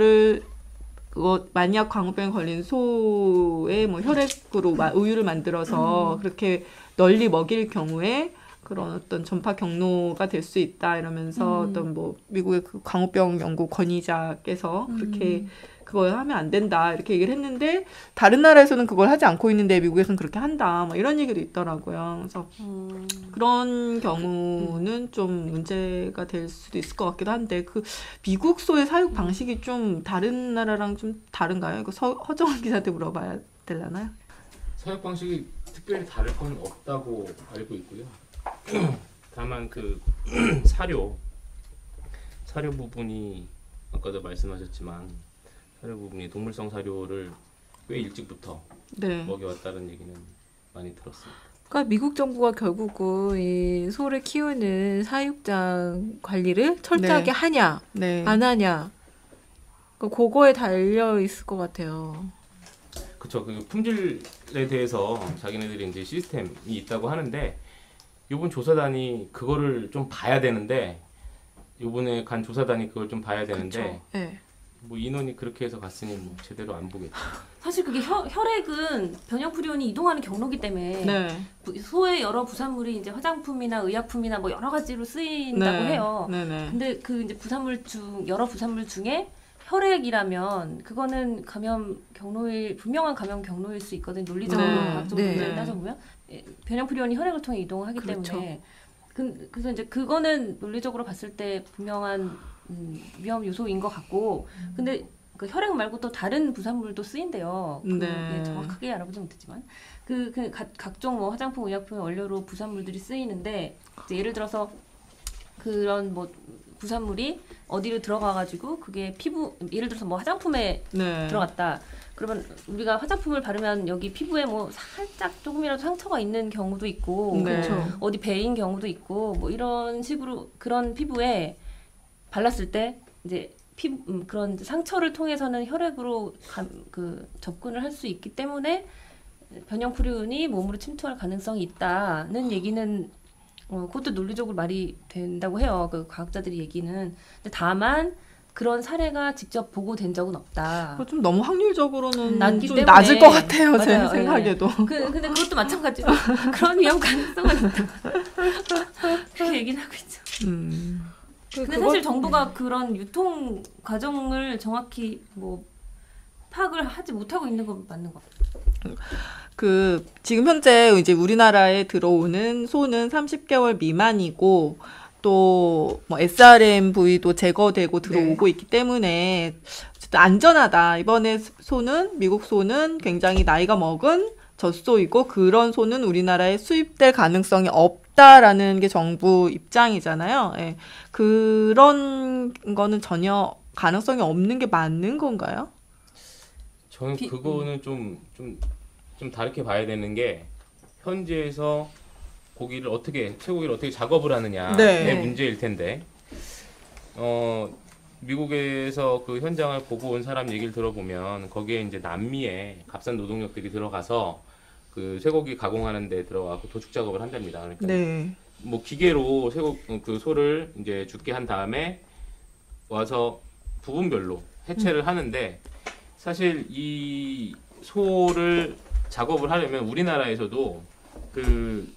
만약 광우병에 걸린 소의 뭐 혈액으로 우유를 만들어서 그렇게 널리 먹일 경우에 그런 어떤 전파 경로가 될 수 있다 이러면서 어떤 뭐 미국의 그 광우병 연구 권위자께서 그렇게 그걸 하면 안 된다 이렇게 얘기를 했는데 다른 나라에서는 그걸 하지 않고 있는데 미국에서는 그렇게 한다 뭐 이런 얘기도 있더라고요. 그래서 그런 경우는 좀 문제가 될 수도 있을 것 같기도 한데 그 미국 소의 사육 방식이 좀 다른 나라랑 좀 다른가요? 이거 허정원 기자한테 물어봐야 되려나요? 사육 방식이 특별히 다를 건 없다고 알고 있고요. 다만 그 사료 부분이 아까도 말씀하셨지만 사료 부분이 동물성 사료를 꽤 일찍부터 네. 먹여왔다는 얘기는 많이 들었습니다. 그러니까 미국 정부가 결국은 이 소를 키우는 사육장 관리를 철저하게 네. 하냐 네. 안 하냐 그거에 달려 있을 것 같아요. 그렇죠. 그 품질에 대해서 자기네들이 이제 시스템이 있다고 하는데 이번 조사단이 그거를 좀 봐야 되는데 이번에 간 조사단이 그걸 좀 봐야 되는데 네. 뭐 인원이 그렇게 해서 갔으니 뭐 제대로 안 보겠죠. 사실 그게 혈액은 변형프리온이 이동하는 경로기 때문에 네. 소의 여러 부산물이 이제 화장품이나 의약품이나 뭐 여러 가지로 쓰인다고 네. 해요. 네네. 근데 그 이제 여러 부산물 중에 혈액이라면 그거는 분명한 감염 경로일 수 있거든. 논리적으로 네. 과학적으로 네. 따져보면 변형프리온이 혈액을 통해 이동하기 그렇죠. 때문에 그래서 이제 그거는 논리적으로 봤을 때 분명한 위험 요소인 것 같고 근데 그 혈액 말고 또 다른 부산물도 쓰인대요. 네. 정확하게 알아보지 못했지만 각종 뭐 화장품, 의약품의 원료로 부산물들이 쓰이는데 이제 예를 들어서 그런 뭐 부산물이 어디로 들어가가지고 그게 예를 들어서 뭐 화장품에 네. 들어갔다. 그러면 우리가 화장품을 바르면 여기 피부에 뭐 살짝 조금이라도 상처가 있는 경우도 있고 네. 그렇죠. 어디 베인 경우도 있고 뭐 이런 식으로 그런 피부에 발랐을 때 이제 그런 상처를 통해서는 혈액으로 접근을 할 수 있기 때문에 변형프리온이 몸으로 침투할 가능성이 있다는 얘기는 그것도 논리적으로 말이 된다고 해요. 그 과학자들이 얘기는. 근데 다만 그런 사례가 직접 보고된 적은 없다. 좀 너무 확률적으로는 낮기 좀 때문에. 낮을 것 같아요. 제 맞아요. 생각에도. 근데 그것도 마찬가지로 그런 위험 가능성은 있다. 그렇게 얘기는 하고 있죠. 근데 사실 정부가 그런 유통 과정을 정확히 뭐 파악을 하지 못하고 있는 건 맞는 것 같아요. 지금 현재 이제 우리나라에 들어오는 소는 30개월 미만이고 또 뭐 SRM 부위도 제거되고 들어오고 있기 때문에 어쨌든 안전하다. 이번에 미국 소는 굉장히 나이가 먹은 젖소이고 그런 소는 우리나라에 수입될 가능성이 없다라는 게 정부 입장이잖아요. 예. 그런 거는 전혀 가능성이 없는 게 맞는 건가요? 저는 그거는 좀 다르게 봐야 되는 게 현지에서 쇠고기를 어떻게 작업을 하느냐의 네. 문제일 텐데 미국에서 그 현장을 보고 온 사람 얘기를 들어보면 거기에 이제 남미에 값싼 노동력들이 들어가서 그 쇠고기 가공하는 데 들어가고 도축 작업을 한답니다. 그러니까 네. 뭐 기계로 그 소를 이제 죽게 한 다음에 와서 부분별로 해체를 하는데 사실 이 소를 작업을 하려면 우리나라에서도 그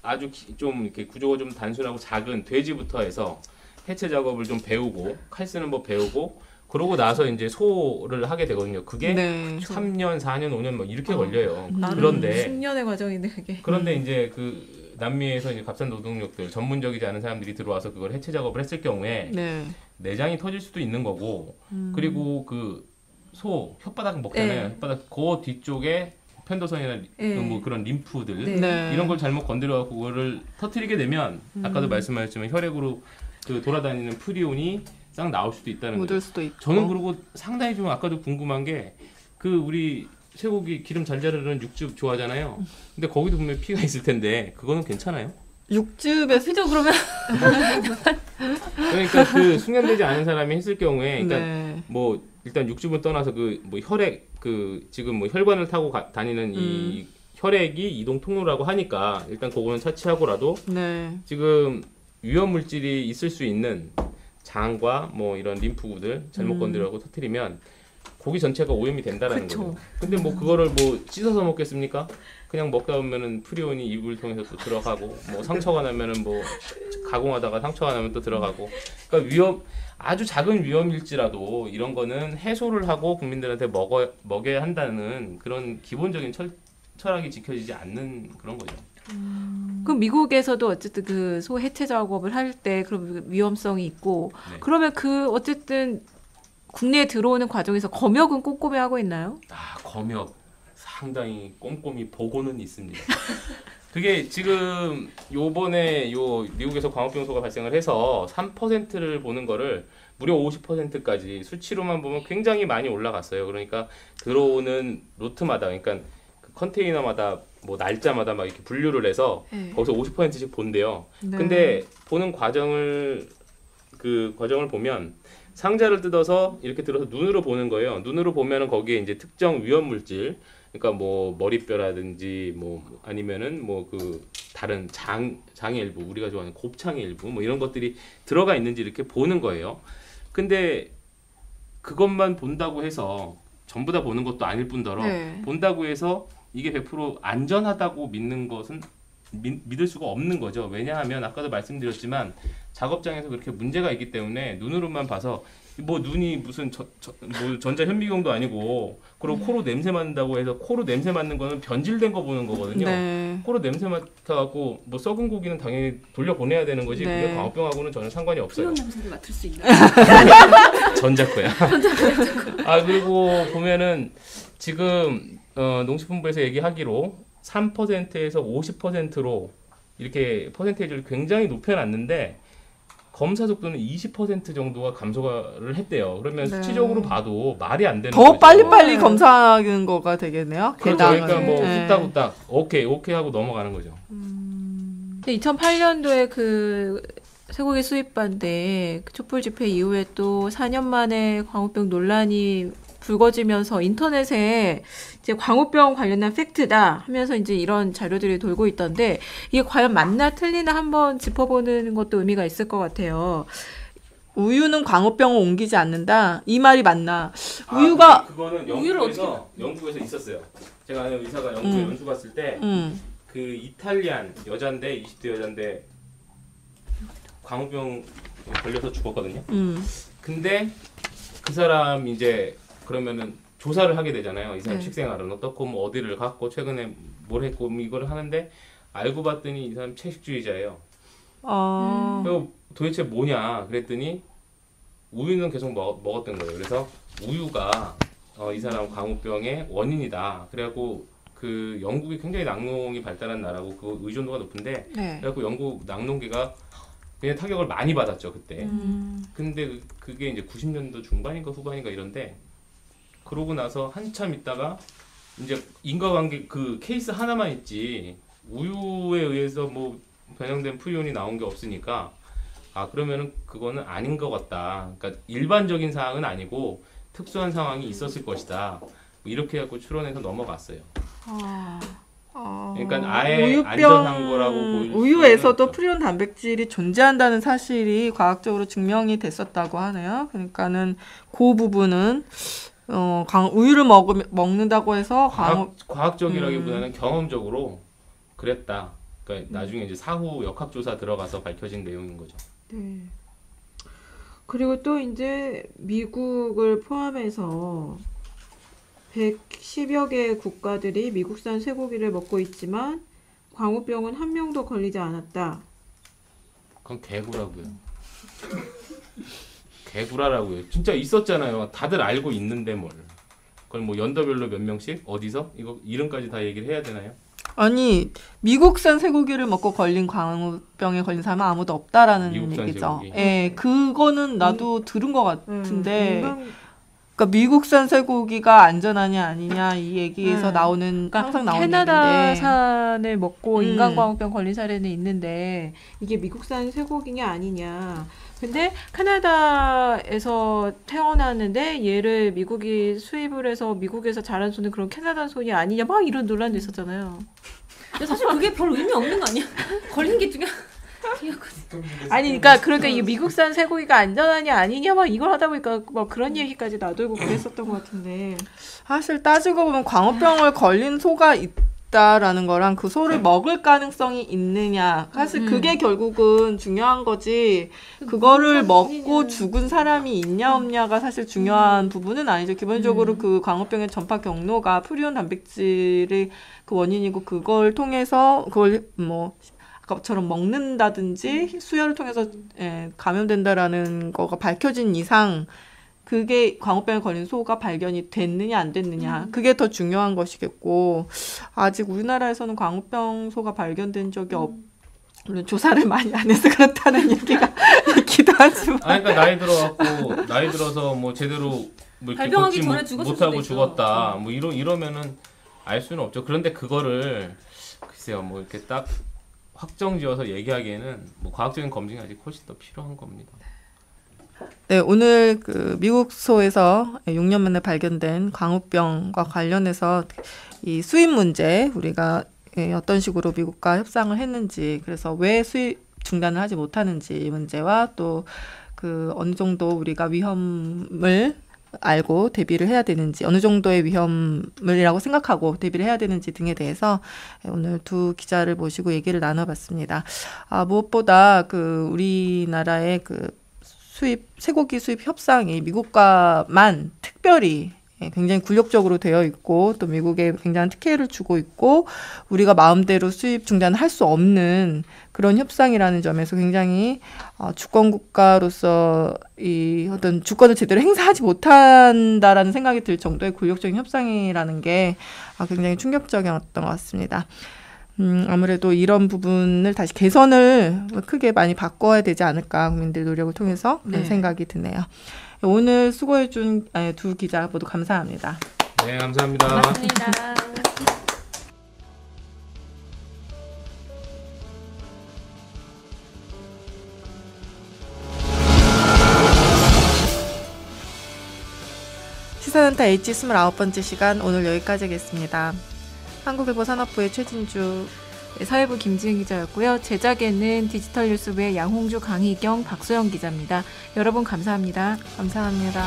아주 좀 이렇게 구조가 좀 단순하고 작은 돼지부터 해서 해체 작업을 좀 배우고 칼 쓰는 법 배우고 그러고 나서 이제 소를 하게 되거든요. 그게 네. 3년, 4년, 5년 뭐 이렇게 걸려요. 나는 그런데 10년의 과정인데 그게. 그런데 이제 그 남미에서 이제 값싼 노동력들 전문적이지 않은 사람들이 들어와서 그걸 해체 작업을 했을 경우에 네. 내장이 터질 수도 있는 거고 그리고 그 소 혓바닥 먹잖아요. 혓바닥 그 뒤쪽에 편도선이나 뭐 그런 림프들 네. 이런 걸 잘못 건드려갖고 그거를 터뜨리게 되면 아까도 말씀하셨지만 혈액으로 그 돌아다니는 프리온이 싹 나올 수도 있다는 묻을 거죠. 수도 있고. 저는 그리고 상당히 좀 아까도 궁금한 게 그 우리 쇠고기 기름 잘 자르는 육즙 좋아하잖아요. 근데 거기도 보면 피가 있을 텐데 그거는 괜찮아요? 육즙에 피죠 그러면 그러니까 그 숙련되지 않은 사람이 했을 경우에 그러니까 네. 뭐 일단 육즙을 떠나서 그 뭐 혈액 그 지금 뭐 혈관을 타고 다니는 이 혈액이 이동 통로라고 하니까 일단 그거는 차치하고라도 네. 지금 위험 물질이 있을 수 있는 장과 뭐 이런 림프구들 잘못 건드려고 터뜨리면 고기 전체가 오염이 된다라는 거죠. 근데 뭐 그거를 뭐 씻어서 먹겠습니까? 그냥 먹다 보면은 프리온이 입을 통해서 또 들어가고 뭐 상처가 나면은 뭐 가공하다가 상처가 나면 또 들어가고 그러니까 아주 작은 위험일지라도 이런 거는 해소를 하고 국민들한테 먹여야 한다는 그런 기본적인 철학이 지켜지지 않는 그런 거죠. 그럼 미국에서도 어쨌든 그 소 해체 작업을 할 때 그런 위험성이 있고 네. 그러면 그 어쨌든 국내에 들어오는 과정에서 검역은 꼼꼼히 하고 있나요? 아, 검역 상당히 꼼꼼히 보고는 있습니다. 그게 지금 요번에 미국에서 광우병소가 발생을 해서 3%를 보는 거를 무려 50%까지 수치로만 보면 굉장히 많이 올라갔어요. 그러니까 들어오는 루트마다 그러니까 그 컨테이너마다 뭐 날짜마다 막 이렇게 분류를 해서 거기서 50%씩 본대요. 네. 근데 보는 과정을 보면 상자를 뜯어서 이렇게 들어서 눈으로 보는 거예요. 눈으로 보면은 거기에 이제 특정 위험 물질, 그러니까 뭐 머리뼈라든지 뭐 아니면은 뭐 그 다른 장의 일부, 우리가 좋아하는 곱창의 일부, 뭐 이런 것들이 들어가 있는지 이렇게 보는 거예요. 근데 그것만 본다고 해서 전부 다 보는 것도 아닐 뿐더러 본다고 해서 이게 100% 안전하다고 믿는 것은 믿을 수가 없는 거죠. 왜냐하면 아까도 말씀드렸지만 작업장에서 그렇게 문제가 있기 때문에 눈으로만 봐서 뭐 눈이 무슨 뭐 전자현미경도 아니고 그리고 코로 냄새 맡는다고 해서 코로 냄새 맡는 거는 변질된 거 보는 거거든요. 네. 코로 냄새 맡아갖고 뭐 썩은 고기는 당연히 돌려보내야 되는 거지 네. 그게 광우병하고는 전혀 상관이 없어요. 피온 냄새를 맡을 수 있나요? 전자코야. 아 그리고 보면은 지금 농식품부에서 얘기하기로 3%에서 50%로 이렇게 퍼센테이지를 굉장히 높여놨는데 검사 속도는 20% 정도가 감소를 했대요. 그러면 수치적으로 봐도 말이 안 되는 더 거죠. 빨리빨리 검사하는 거가 되겠네요. 그렇죠. 개당을. 그러니까 뭐 네. 후딱후딱 오케이 하고 넘어가는 거죠. 2008년도에 그 쇠고기 수입반대 그 촛불 집회 이후에 또 4년 만에 광우병 논란이 불거지면서 인터넷에 이제 광우병 관련한 팩트다 하면서 이제 이런 자료들이 돌고 있던데 이게 과연 맞나 틀리나 한번 짚어보는 것도 의미가 있을 것 같아요. 우유는 광우병을 옮기지 않는다. 이 말이 맞나? 우유가 그거는 우유를 영국에서 있었어요. 제가 아는 의사가 영국에 연수 갔을 때 그 이탈리안 여잔데 20대 여잔데 광우병 걸려서 죽었거든요. 근데 그 사람 이제 그러면은 조사를 하게 되잖아요. 이 사람 식생활은 어떻고 뭐 어디를 갔고 최근에 뭘 했고 뭐 이거를 하는데 알고 봤더니 이 사람 채식주의자예요. 그리고 도대체 뭐냐 그랬더니 우유는 계속 먹었던 거예요. 그래서 우유가 이 사람 광우병의 원인이다. 그래갖고 그 영국이 굉장히 낙농이 발달한 나라고 그 의존도가 높은데 그래갖고 영국 낙농계가 그냥 타격을 많이 받았죠 그때. 근데 그게 이제 90년도 중반인가 후반인가 이런데 그러고 나서 한참 있다가 이제 인과관계 그 케이스 하나만 있지 우유에 의해서 뭐 변형된 프리온이 나온 게 없으니까 아 그러면은 그거는 아닌 것 같다. 그러니까 일반적인 사항은 아니고 특수한 상황이 있었을 것이다. 뭐 이렇게 해갖고 추론해서 넘어갔어요. 그러니까 아예 안전한 거라고 보일 수는 우유에서도 없죠. 프리온 단백질이 존재한다는 사실이 과학적으로 증명이 됐었다고 하네요. 그러니까는 그 부분은 우유를 먹는다고 해서 과학적이라기보다는 경험적으로 그랬다. 그러니까 나중에 이제 사후 역학조사 들어가서 밝혀진 내용인 거죠. 네. 그리고 또 이제 미국을 포함해서 110여 개의 국가들이 미국산 쇠고기를 먹고 있지만 광우병은 한 명도 걸리지 않았다. 그건 개구라고요. 개구라라고요. 진짜 있었잖아요. 다들 알고 있는데 뭘. 그걸 뭐 연도별로 몇 명씩 어디서 이거 이름까지 다 얘기를 해야 되나요? 아니 미국산 쇠고기를 먹고 걸린 광우병에 걸린 사람은 아무도 없다라는 얘기죠. 쇠고기. 예, 그거는 나도 들은 것 같은데. 그러니까 미국산 쇠고기가 안전하냐 아니냐 이 얘기에서 나오는 항상 나오는 얘기인데 캐나다산을 먹고 인간 광우병 걸린 사례는 있는데 이게 미국산 쇠고기냐 아니냐. 근데 캐나다에서 태어났는데 얘를 미국이 수입을 해서 미국에서 자란 소는 그런 캐나다 소이 아니냐 막 이런 논란도 있었잖아요. 근데 사실 그게 별 의미 없는 거 아니야? 걸린 게 중요한. 아니, 그러니까 이 미국산 쇠고기가 안전하냐 아니냐 막 이걸 하다 보니까 막 그런 얘기까지 놔두고 그랬었던 것 같은데. 사실 따지고 보면 광우병을 걸린 소가 있다라는 거랑 그 소를 먹을 가능성이 있느냐 사실 그게 결국은 중요한 거지. 그거를 먹고 죽은 사람이 있냐 없냐가 사실 중요한 부분은 아니죠. 기본적으로 그 광우병의 전파 경로가 프리온 단백질이 그 원인이고 그걸 통해서 그걸 뭐 아까처럼 먹는다든지 수혈을 통해서 감염된다라는 거가 밝혀진 이상 그게 광우병에 걸린 소가 발견이 됐느냐 안 됐느냐 그게 더 중요한 것이겠고 아직 우리나라에서는 광우병 소가 발견된 적이 물론 조사를 많이 안 해서 그렇다는 얘기가 있기도 하지만 그러니까 나이 들어서 뭐 제대로 뭐 이렇게 발병하기 걷지 전에 죽었을 못하고 수도 죽었다 뭐 이러면은 알 수는 없죠. 그런데 그거를 글쎄요 뭐 이렇게 딱 확정지어서 얘기하기에는 뭐 과학적인 검증이 아직 훨씬 더 필요한 겁니다. 네, 오늘 그 미국 소에서 6년 만에 발견된 광우병과 관련해서 이 수입 문제 우리가 어떤 식으로 미국과 협상을 했는지 그래서 왜 수입 중단을 하지 못하는지 이 문제와 또 그 어느 정도 우리가 위험을 알고 대비를 해야 되는지 어느 정도의 위험이라고 생각하고 대비를 해야 되는지 등에 대해서 오늘 두 기자를 모시고 얘기를 나눠봤습니다. 무엇보다 그 우리나라의 그 쇠고기 수입 협상이 미국과만 특별히 굉장히 굴욕적으로 되어 있고 또 미국에 굉장한 특혜를 주고 있고 우리가 마음대로 수입 중단을 할 수 없는 그런 협상이라는 점에서 굉장히 주권 국가로서 이 어떤 주권을 제대로 행사하지 못한다라는 생각이 들 정도의 굴욕적인 협상이라는 게 굉장히 충격적이었던 것 같습니다. 아무래도 이런 부분을 다시 개선을 크게 많이 바꿔야 되지 않을까 국민들 노력을 통해서 그런 생각이 드네요. 오늘 수고해준 두 기자 모두 감사합니다. 네, 감사합니다. 고맙습니다. 시사단타 H 29번째 시간 오늘 여기까지 하겠습니다. 한국일보 산업부의 최진주 사회부 김지은 기자였고요. 제작에는 디지털뉴스부의 양홍주, 강희경, 박소영 기자입니다. 여러분 감사합니다. 감사합니다.